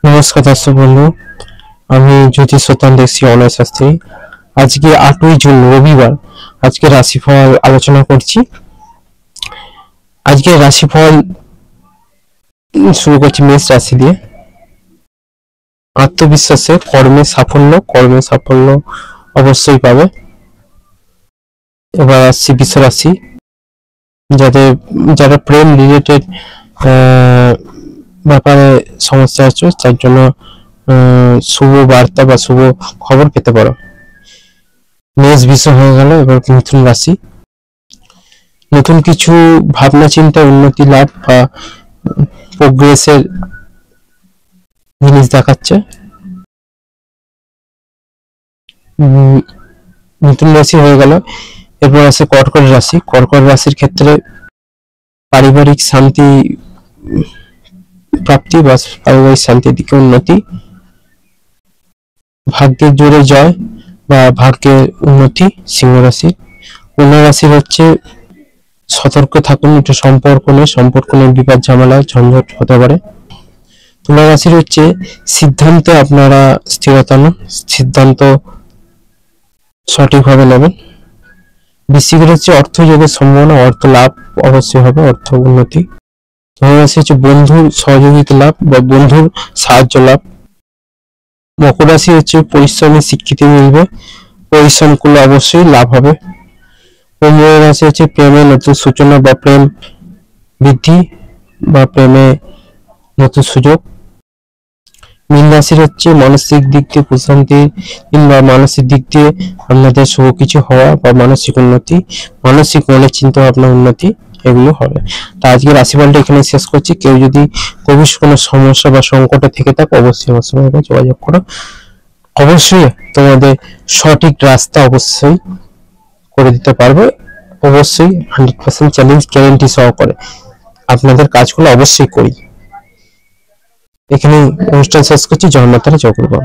নমস্কার দর্শক বন্ধু, আমি জ্যোতিষ দেখছি অনয় শাস্ত্রী। আজকে 8ই জুন রবিবার। আজকে রাশিফল আলোচনা করছি। আজকে রাশিফল শুরু করছি মেষ রাশি দিয়ে। আত্মবিশ্বাসে কর্মে সাফল্য অবশ্যই পাবে। এবার আসছি বৃষ রাশি, যারা প্রেম রিলেটেড ব্যাপারে সমস্যা আছে তার জন্য শুভ বার্তা বা শুভ খবর পেতে পারো। মেষ বিষয় হয়ে গেল। এবার মিথুন রাশি, নতুন কিছু ভাবনা চিন্তা, উন্নতি লাভ বা প্রোগ্রেসের জিনিস দেখাচ্ছে। মিথুন রাশি হয়ে গেল। এরপর আছে কর্কট রাশি। কর্কট রাশির ক্ষেত্রে পারিবারিক শান্তি প্রাপ্তি বা পারিবারিক শান্তির দিকে উন্নতি, ভাগ্যের জোরে জয় বা ভাগ্যের উন্নতি। সিংহ রাশি। কন্যা রাশির হচ্ছে সতর্ক থাকুন, এটা সম্পর্ক নিয়ে বিপদ ঝামেলা ঝঞ্ঝট হতে পারে। তুলা রাশির হচ্ছে সিদ্ধান্তে আপনারা স্থিরতা নেন, সিদ্ধান্ত সঠিকভাবে নেবেন। বৃশ্চিকের হচ্ছে অর্থযোগের সম্ভাবনা, অর্থ লাভ অবশ্যই হবে, অর্থ উন্নতি। ধনু রাশি হচ্ছে বন্ধুর সহযোগিতা লাভ বা বন্ধুর সাহায্য লাভ। মকর রাশি হচ্ছে পরিশ্রমের স্বীকৃতি মিলবে, পরিশ্রম করলে অবশ্যই লাভ হবে। কুম্ভ রাশি হচ্ছে প্রেমে নতুন সূচনা বা প্রেম বৃদ্ধি বা প্রেমে নতুন সুযোগ। মীন রাশির হচ্ছে মানসিক দিক দিয়ে প্রশান্তি কিংবা মানসিক দিক দিয়ে আপনাদের শুভ কিছু হওয়া বা মানসিক উন্নতি, মানসিক মনের চিন্তা ভাবনা উন্নতি, এগুলো হবে। তা আজকে রাশিফলটা এখানে শেষ করছি। কেউ যদি গভীর কোনো সমস্যা বা সংকটে থেকে থাকে অবশ্যই আমার সঙ্গে যোগাযোগ করো। অবশ্যই তোমাদের সঠিক রাস্তা অবশ্যই করে দিতে পারবো। অবশ্যই 100% চ্যালেঞ্জ গ্যারান্টি সহকারে আপনাদের কাজগুলো অবশ্যই করি। এখানে অনুষ্ঠান শেষ করছি। জয় মাতারা, জয় গুরু।